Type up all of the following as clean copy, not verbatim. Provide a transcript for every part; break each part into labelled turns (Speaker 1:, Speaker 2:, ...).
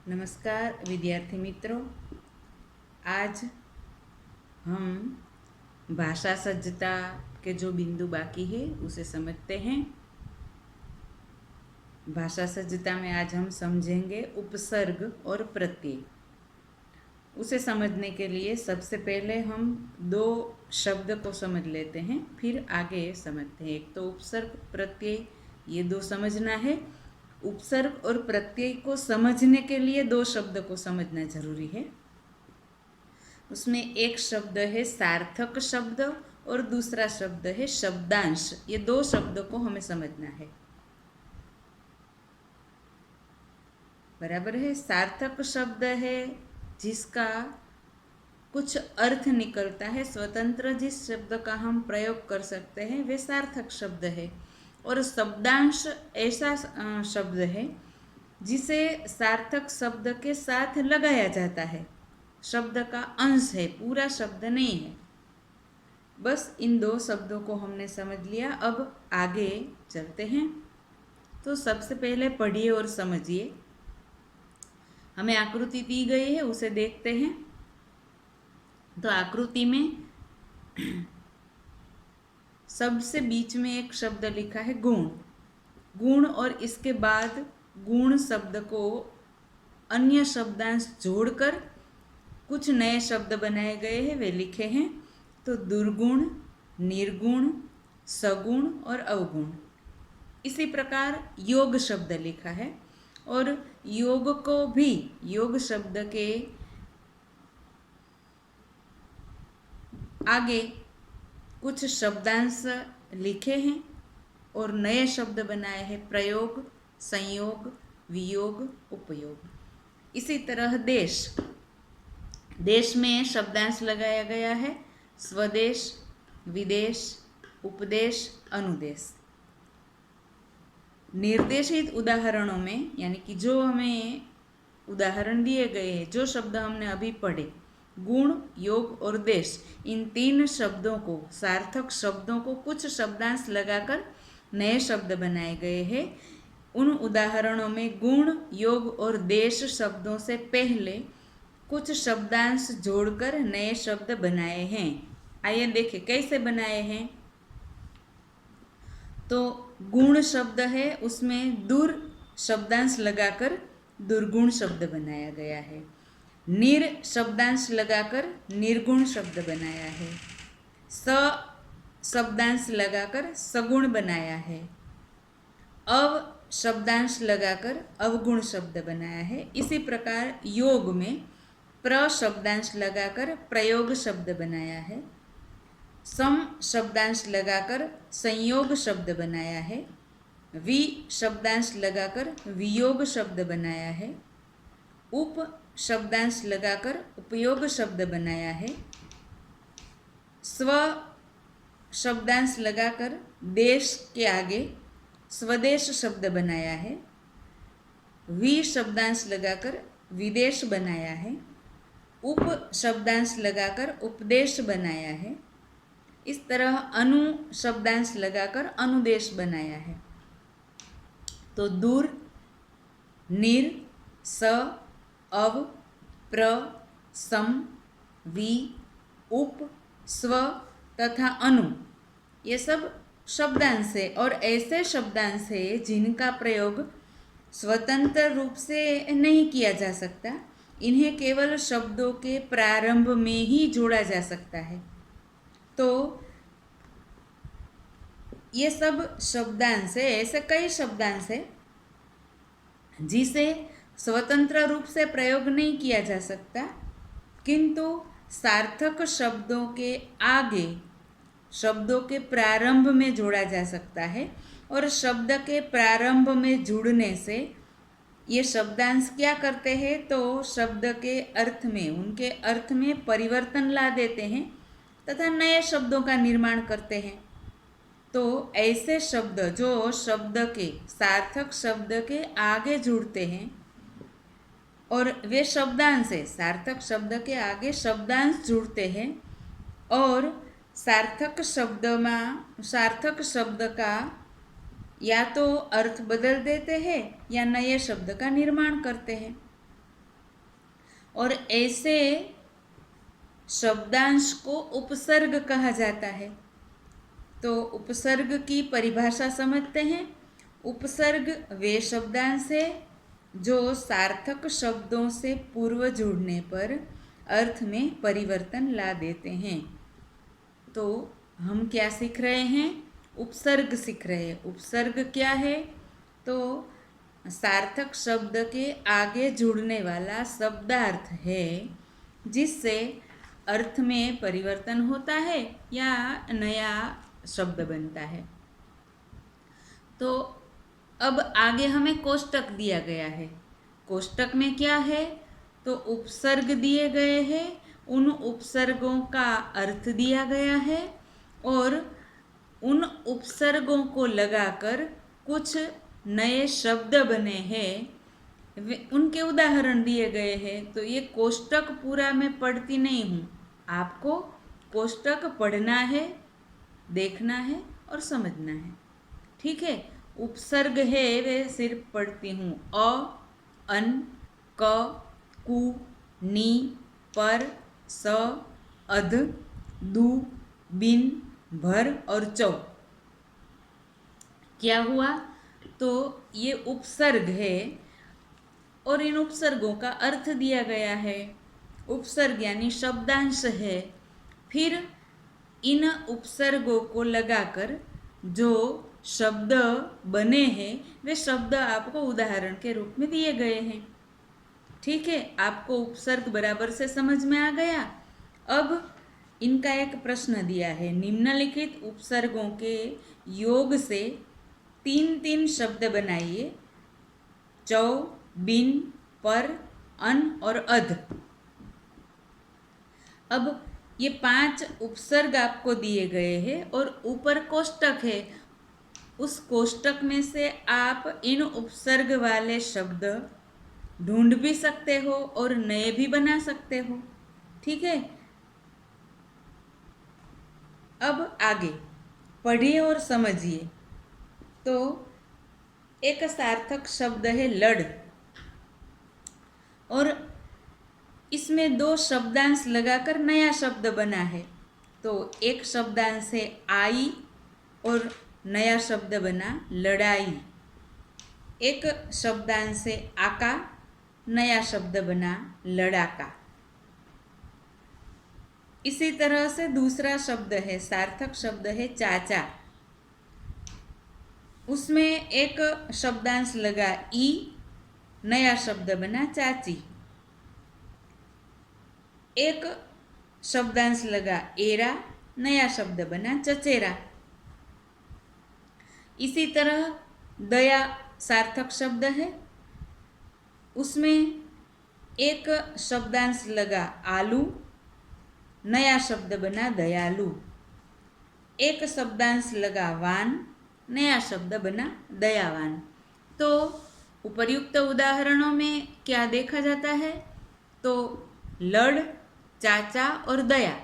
Speaker 1: नमस्कार विद्यार्थी मित्रों। आज हम भाषा सज्जता के जो बिंदु बाकी है उसे समझते हैं। भाषा सज्जता में आज हम समझेंगे उपसर्ग और प्रत्यय। उसे समझने के लिए सबसे पहले हम दो शब्द को समझ लेते हैं, फिर आगे समझते हैं। एक तो उपसर्ग, प्रत्यय, ये दो समझना है। उपसर्ग और प्रत्यय को समझने के लिए दो शब्द को समझना जरूरी है। उसमें एक शब्द है सार्थक शब्द और दूसरा शब्द है शब्दांश। ये दो शब्द को हमें समझना है। बराबर है। सार्थक शब्द है जिसका कुछ अर्थ निकलता है, स्वतंत्र जिस शब्द का हम प्रयोग कर सकते हैं वे सार्थक शब्द है। और शब्दांश ऐसा शब्द है जिसे सार्थक शब्द के साथ लगाया जाता है, शब्द का अंश है, पूरा शब्द नहीं है। बस इन दो शब्दों को हमने समझ लिया। अब आगे चलते हैं। तो सबसे पहले पढ़िए और समझिए। हमें आकृति दी गई है, उसे देखते हैं। तो आकृति में सबसे बीच में एक शब्द लिखा है गुण। गुण और इसके बाद गुण शब्द को अन्य शब्दांश जोड़कर कुछ नए शब्द बनाए गए हैं, वे लिखे हैं। तो दुर्गुण, निर्गुण, सगुण और अवगुण। इसी प्रकार योग शब्द लिखा है और योग को भी, योग शब्द के आगे कुछ शब्दांश लिखे हैं और नए शब्द बनाए हैं, प्रयोग, संयोग, वियोग, उपयोग। इसी तरह देश, देश में शब्दांश लगाया गया है स्वदेश, विदेश, उपदेश, अनुदेश। निर्देशित उदाहरणों में, यानी कि जो हमें उदाहरण दिए गए हैं, जो शब्द हमने अभी पढ़े, गुण, योग और देश, इन तीन शब्दों को, सार्थक शब्दों को कुछ शब्दांश लगाकर नए शब्द बनाए गए हैं। उन उदाहरणों में गुण, योग और देश शब्दों से पहले कुछ शब्दांश जोड़कर नए शब्द बनाए हैं। आइए देखें कैसे बनाए हैं। तो गुण शब्द है, उसमें दुर शब्दांश लगाकर दुर्गुण शब्द बनाया गया है। निर शब्दांश लगाकर निर्गुण शब्द बनाया है। स शब्दांश लगाकर सगुण बनाया है। अव शब्दांश लगाकर अवगुण शब्द बनाया है। इसी प्रकार योग में प्र शब्दांश लगाकर प्रयोग शब्द बनाया है। सम शब्दांश लगाकर संयोग शब्द बनाया है। वि शब्दांश लगाकर वियोग शब्द बनाया है। उप शब्दांश लगाकर उपयोग शब्द बनाया है। स्व शब्दांश लगाकर देश के आगे स्वदेश शब्द बनाया है। वि शब्दांश लगाकर विदेश बनाया है। उप शब्दांश लगाकर उपदेश बनाया है। इस तरह अनु शब्दांश लगाकर अनुदेश बनाया है। तो दूर, निर, स, अव, प्र, सम, वि, उप, स्व तथा अनु, ये सब शब्दांश है। और ऐसे शब्दांश है जिनका प्रयोग स्वतंत्र रूप से नहीं किया जा सकता, इन्हें केवल शब्दों के प्रारंभ में ही जोड़ा जा सकता है। तो ये सब शब्दांश है, ऐसे कई शब्दांश है जिसे स्वतंत्र रूप से प्रयोग नहीं किया जा सकता, किंतु सार्थक शब्दों के आगे, शब्दों के प्रारंभ में जोड़ा जा सकता है। और शब्द के प्रारंभ में जुड़ने से ये शब्दांश क्या करते हैं, तो शब्द के अर्थ में, उनके अर्थ में परिवर्तन ला देते हैं तथा नए शब्दों का निर्माण करते हैं। तो ऐसे शब्द जो शब्द के, सार्थक शब्द के आगे जुड़ते हैं और वे शब्दांश है, सार्थक शब्द के आगे शब्दांश जुड़ते हैं और सार्थक शब्द का या तो अर्थ बदल देते हैं या नए शब्द का निर्माण करते हैं। और ऐसे शब्दांश को उपसर्ग कहा जाता है। तो उपसर्ग की परिभाषा समझते हैं। उपसर्ग वे शब्दांश है जो सार्थक शब्दों से पूर्व जुड़ने पर अर्थ में परिवर्तन ला देते हैं। तो हम क्या सीख रहे हैं? उपसर्ग सीख रहे हैं। उपसर्ग क्या है? तो सार्थक शब्द के आगे जुड़ने वाला शब्दार्थ है जिससे अर्थ में परिवर्तन होता है या नया शब्द बनता है। तो अब आगे हमें कोष्टक दिया गया है। कोष्टक में क्या है? तो उपसर्ग दिए गए हैं, उन उपसर्गों का अर्थ दिया गया है और उन उपसर्गों को लगाकर कुछ नए शब्द बने हैं, उनके उदाहरण दिए गए हैं। तो ये कोष्टक पूरा मैं पढ़ती नहीं हूँ, आपको कोष्टक पढ़ना है, देखना है और समझना है। ठीक है। उपसर्ग है वे सिर्फ पढ़ती हूँ। अ, अन, क, कु, नी, पर, स, अध, दु, बिन, भर और चौ। क्या हुआ? तो ये उपसर्ग है और इन उपसर्गों का अर्थ दिया गया है। उपसर्ग यानी शब्दांश है। फिर इन उपसर्गों को लगाकर जो शब्द बने हैं वे शब्द आपको उदाहरण के रूप में दिए गए हैं। ठीक है, आपको उपसर्ग बराबर से समझ में आ गया। अब इनका एक प्रश्न दिया है। निम्नलिखित उपसर्गों के योग से 3-3 शब्द बनाइए। चौ, बिन, पर, अन और अध। अब ये 5 उपसर्ग आपको दिए गए हैं और ऊपर कोष्टक है। उस कोष्टक में से आप इन उपसर्ग वाले शब्द ढूंढ भी सकते हो और नए भी बना सकते हो। ठीक है। अब आगे पढ़िए और समझिए। तो एक सार्थक शब्द है लड़ और इसमें 2 शब्दांश लगाकर नया शब्द बना है। तो एक शब्दांश है आई और नया शब्द बना लड़ाई। एक शब्दांश से आका, नया शब्द बना लड़ाका। इसी तरह से दूसरा शब्द है, सार्थक शब्द है चाचा। उसमें एक शब्दांश लगा ई, नया शब्द बना चाची। एक शब्दांश लगा एरा, नया शब्द बना चचेरा। इसी तरह दया सार्थक शब्द है। उसमें एक शब्दांश लगा आलू, नया शब्द बना दयालु। एक शब्दांश लगा वान, नया शब्द बना दयावान। तो उपर्युक्त उदाहरणों में क्या देखा जाता है? तो लड़, चाचा और दया,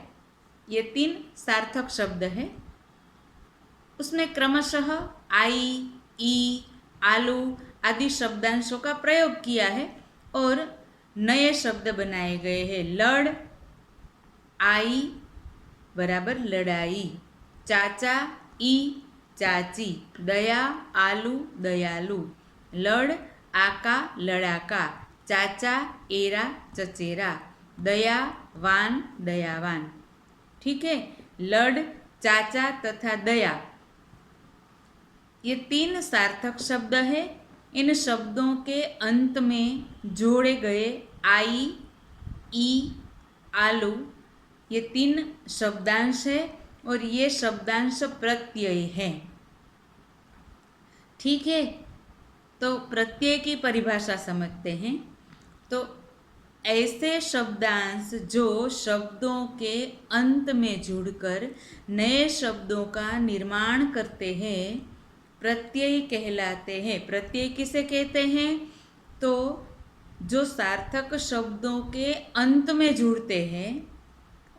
Speaker 1: ये 3 सार्थक शब्द हैं। उसमें क्रमशः आई, ई, आलू आदि शब्दांशों का प्रयोग किया है और नए शब्द बनाए गए हैं। लड़, आई बराबर लड़ाई, चाचा, ई, चाची, दया, आलू, दयालु, लड़, आका, लड़ाका, चाचा, एरा, चचेरा, दया, वान, दयावान। ठीक है। लड़, चाचा तथा दया ये 3 सार्थक शब्द है। इन शब्दों के अंत में जोड़े गए आई, ई, आलू ये 3 शब्दांश है और ये शब्दांश प्रत्यय है। ठीक है। तो प्रत्यय की परिभाषा समझते हैं। तो ऐसे शब्दांश जो शब्दों के अंत में जुड़कर नए शब्दों का निर्माण करते हैं प्रत्यय कहलाते हैं। प्रत्यय किसे कहते हैं? तो जो सार्थक शब्दों के अंत में जुड़ते हैं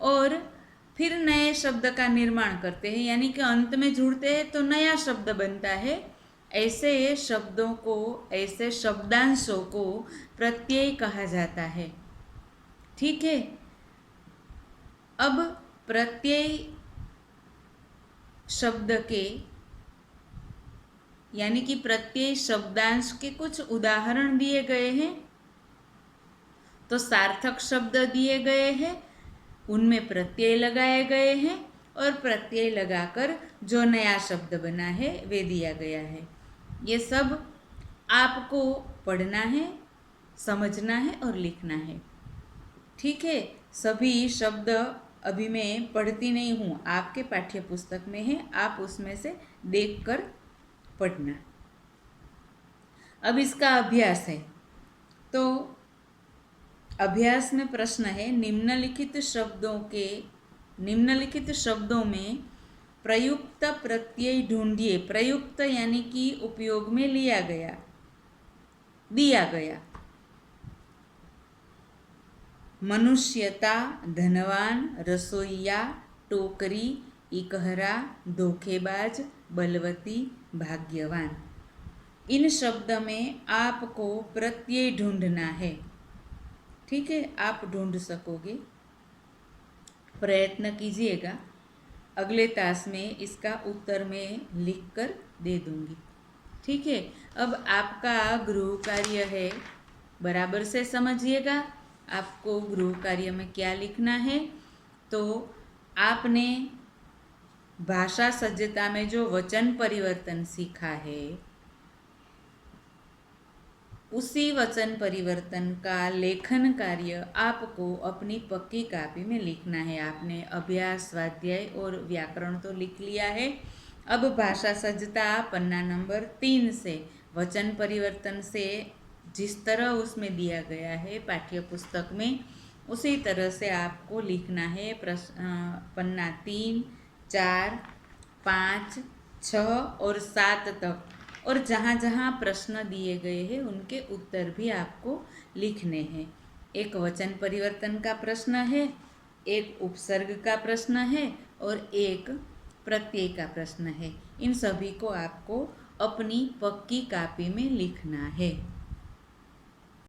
Speaker 1: और फिर नए शब्द का निर्माण करते हैं, यानी कि अंत में जुड़ते हैं तो नया शब्द बनता है। ऐसे शब्दों को, ऐसे शब्दांशों को प्रत्यय कहा जाता है। ठीक है। अब प्रत्यय शब्द के यानी कि प्रत्यय शब्दांश के कुछ उदाहरण दिए गए हैं। तो सार्थक शब्द दिए गए हैं, उनमें प्रत्यय लगाए गए हैं और प्रत्यय लगाकर जो नया शब्द बना है वे दिया गया है। ये सब आपको पढ़ना है, समझना है और लिखना है। ठीक है। सभी शब्द अभी मैं पढ़ती नहीं हूँ, आपके पाठ्य पुस्तक में है, आप उसमें से देखकर पढ़ना। अब इसका अभ्यास है। तो अभ्यास में प्रश्न है, निम्नलिखित शब्दों में प्रयुक्त प्रत्यय ढूंढिए। प्रयुक्त यानी कि उपयोग में लिया गया, दिया गया। मनुष्यता, धनवान, रसोइया, टोकरी, इकहरा, धोखेबाज, बलवती, भाग्यवान। इन शब्द में आपको प्रत्यय ढूंढना है। ठीक है, आप ढूंढ सकोगे, प्रयत्न कीजिएगा। अगले तास में इसका उत्तर मैं लिख कर दे दूंगी। ठीक है। अब आपका गृह कार्य है, बराबर से समझिएगा। आपको गृह कार्य में क्या लिखना है, तो आपने भाषा सज्जता में जो वचन परिवर्तन सीखा है, उसी वचन परिवर्तन का लेखन कार्य आपको अपनी पक्की कॉपी में लिखना है। आपने अभ्यास, स्वाध्याय और व्याकरण तो लिख लिया है। अब भाषा सज्जता पन्ना नंबर 3 से वचन परिवर्तन से जिस तरह उसमें दिया गया है पाठ्य पुस्तक में, उसी तरह से आपको लिखना है। पन्ना 3, 4, 5, 6 और 7 तक, और जहाँ जहाँ प्रश्न दिए गए हैं उनके उत्तर भी आपको लिखने हैं। एक वचन परिवर्तन का प्रश्न है, एक उपसर्ग का प्रश्न है और एक प्रत्यय का प्रश्न है। इन सभी को आपको अपनी पक्की कॉपी में लिखना है।